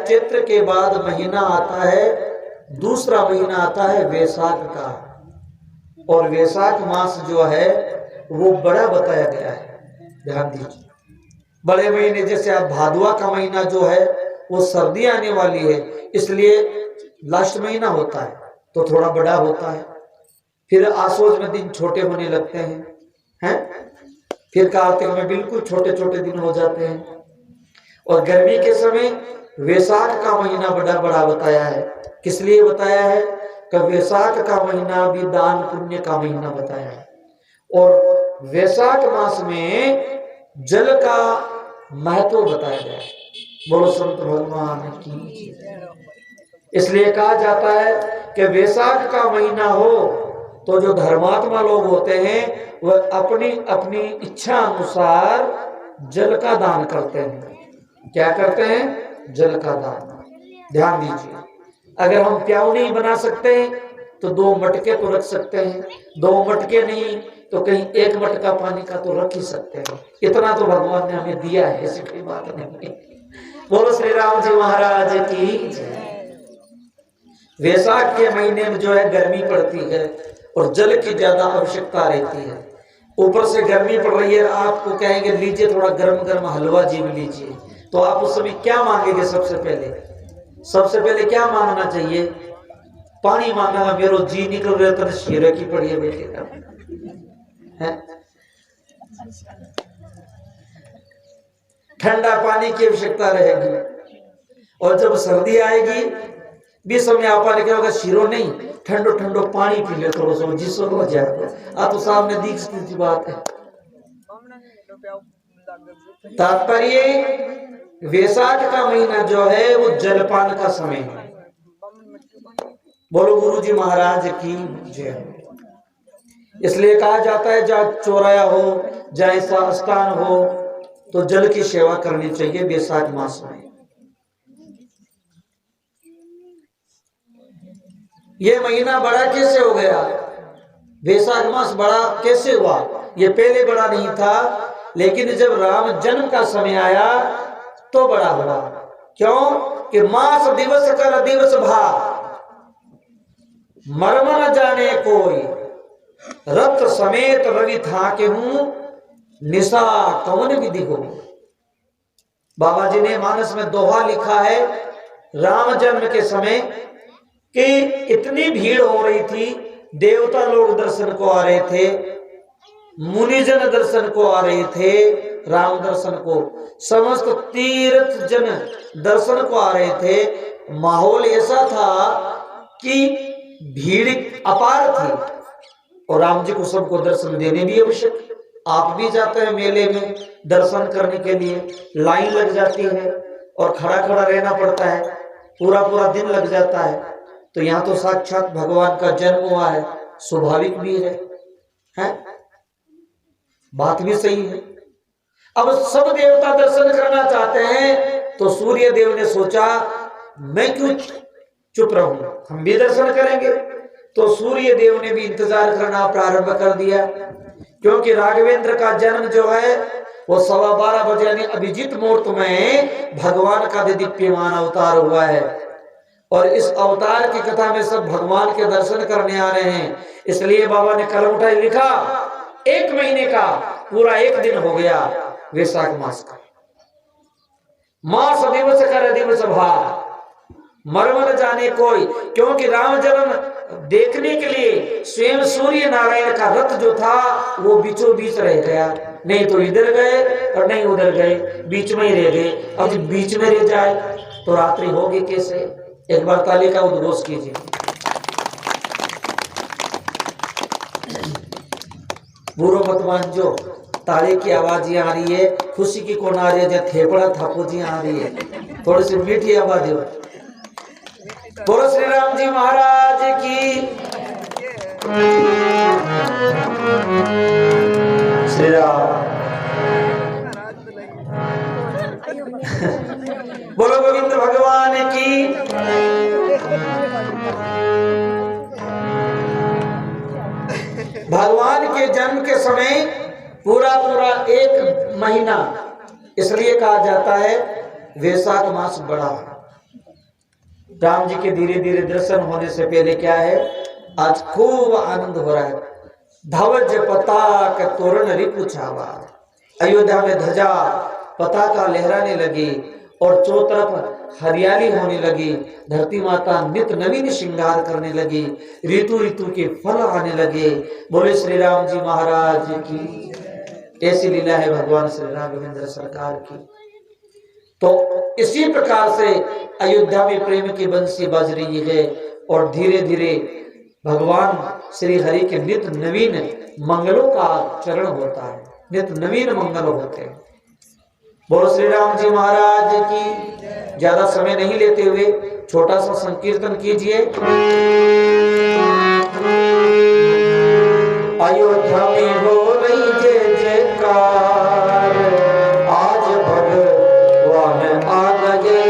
चैत्र के बाद महीना आता है, दूसरा महीना आता है वैशाख का। और वैशाख मास जो है वो बड़ा बताया गया है, ध्यान दीजिए। बड़े महीने जैसे आप भादुआ का महीना जो है वो सर्दी आने वाली है, इसलिए लास्ट महीना होता है तो थोड़ा बड़ा होता है। फिर आसोज में दिन छोटे होने लगते हैं, फिर कार्तिक में बिल्कुल छोटे छोटे दिन हो जाते हैं। और गर्मी के समय वैशाख का महीना बड़ा बड़ा बताया है। किस लिए बताया है? कि वैशाख का महीना भी दान पुण्य का महीना बताया है। और वैशाख मास में जल का महत्व बताया गया है। बोलो संत भगवान की। इसलिए कहा जाता है कि वैशाख का महीना हो तो जो धर्मात्मा लोग होते हैं वह अपनी अपनी इच्छा अनुसार जल का दान करते हैं। क्या करते हैं? जल का दान। ध्यान दीजिए, अगर हम प्याऊ नहीं बना सकते तो 2 मटके तो रख सकते हैं, 2 मटके नहीं तो कहीं 1 मटका पानी का तो रख ही सकते हैं। इतना तो भगवान ने हमें दिया है, ऐसी कोई बात नहीं। बोलो श्री राम जी महाराज की। वैशाख के महीने में जो है गर्मी पड़ती है और जल की ज्यादा आवश्यकता रहती है। ऊपर से गर्मी पड़ रही है, आपको कहेंगे लीजिए थोड़ा गर्म गर्म हलवा जीव लीजिए, तो आप उस समय क्या मांगेंगे? सबसे पहले क्या मांगना चाहिए? पानी मांगना। मेरे जी निकल रहे तो शीरे की पड़ी बेटे है। ठंडा पानी की आवश्यकता रहेगी। और जब सर्दी आएगी भी समय आपा ने क्या होगा? शीरो नहीं, ठंडो ठंडो पानी पी ले थोड़ा सा, जिससे हो जाएगा। तो सामने दीख बात है। तात्पर्य वैशाख का महीना जो है वो जलपान का समय है। बोलो गुरु जी महाराज की जय। इसलिए कहा जाता है जहाँ चौराया हो, जहाँ ऐसा स्थान हो तो जल की सेवा करनी चाहिए वैशाख मास में। ये महीना बड़ा कैसे हो गया? वैशाख मास बड़ा कैसे हुआ? ये पहले बड़ा नहीं था, लेकिन जब राम जन्म का समय आया तो बड़ा हुआ। क्यों? कि मास दिवस कर दिवस भा, मर्म न जाने कोई, रत समेत रवि था के हूं, निशा कौन विधि हो। बाबा जी ने मानस में दोहा लिखा है राम जन्म के समय कि इतनी भीड़ हो रही थी, देवता लोग दर्शन को आ रहे थे, मुनिजन दर्शन को आ रहे थे, राम दर्शन को, समस्त तीर्थ जन दर्शन को आ रहे थे। माहौल ऐसा था कि भीड़ अपार थी और राम जी को सबको दर्शन देने भी आवश्यक। आप भी जाते हैं मेले में दर्शन करने के लिए, लाइन लग जाती है और खड़ा खड़ा रहना पड़ता है, पूरा पूरा दिन लग जाता है। तो यहाँ तो साक्षात भगवान का जन्म हुआ है, स्वाभाविक भी है? बात भी सही है। अब सब देवता दर्शन करना चाहते हैं तो सूर्य देव ने सोचा मैं क्यों चुप रहूं, हम भी दर्शन करेंगे। तो सूर्य देव ने भी इंतजार करना प्रारंभ कर दिया, क्योंकि राघवेंद्र का जन्म जो है वो 12:15 बजे यानी अभिजीत मुहूर्त में भगवान का दिव्यमान अवतार हुआ है। और इस अवतार की कथा में सब भगवान के दर्शन करने आ रहे हैं। इसलिए बाबा ने कलम उठाई, लिखा 1 महीने का पूरा 1 दिन हो गया वैशाख मास का। मास दिवस कर दिवस भार, मर्म न जाने कोई। क्योंकि राम जन्म देखने के लिए स्वयं सूर्य नारायण का रथ जो था वो बीचों बीच रह गया, नहीं तो इधर गए और नहीं उधर गए, बीच में ही रह गए। अब जब बीच में रह जाए तो रात्रि होगी कैसे? एक बार ताली का उद्घोष कीजिए। बुरो मत मानजो, ताली की आवाज ही आ रही है, खुशी की कौन आ रही है? जब थेपड़ा थापो जी आ रही है, थोड़ी सी मीठी आवाज हो। बोलो श्री राम जी महाराज की। श्री राम। बोलो गोविंद भगवान की। भगवान के जन्म के समय पूरा पूरा 1 महीना, इसलिए कहा जाता है वैशाख मास बड़ा। राम जी के धीरे धीरे दर्शन होने से पहले क्या है, आज खूब आनंद हो रहा है। धवज पताक तोरण रिपु छावा, अयोध्या में ध्वजा पताका लहराने लगी और चारों तरफ हरियाली होने लगी। धरती माता नित नवीन श्रृंगार करने लगी, ऋतु ऋतु के फल आने लगे। बोले श्री राम जी महाराज की। ऐसी लीला है भगवान श्री राघवेंद्र सरकार की। तो इसी प्रकार से अयोध्या में प्रेम की बंसी बज रही है और धीरे धीरे भगवान श्री हरि के नित नवीन मंगलों का चरण होता है, नित नवीन मंगल होते हैं। बोलो श्री राम जी महाराज की। ज्यादा समय नहीं लेते हुए छोटा सा संकीर्तन कीजिए। अयोध्या में हो रही जय जयकार, आज भगवान आ गए।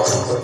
Oh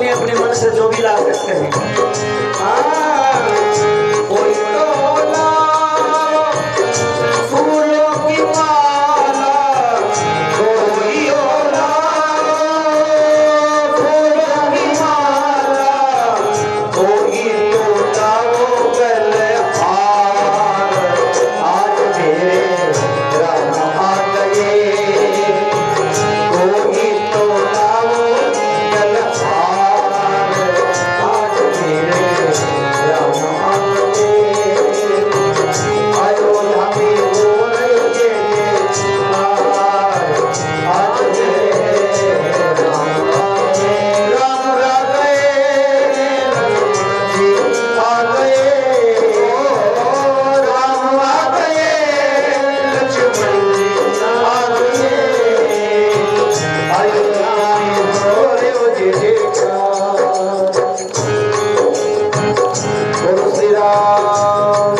अपने अपने मन से जो भी ला सकते हैं। कोई तो लाओ फूलों की माला, कोई लाओ फूलों की माला, कोई तो लाओ गलहार। आज मेरे राम आ गए, कोई तो लाओ गलहार। आज मेरे राम आ गए, अयोध्या में हो रहे जयकार। आज मेरे राम आ गए, राम आ गए, जी आ गए, राम आ गए, लक्ष्मण जी आ गए। अयोध्या में हो रहे जयकार। बोलो श्री राम,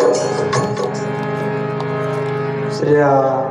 श्री राम।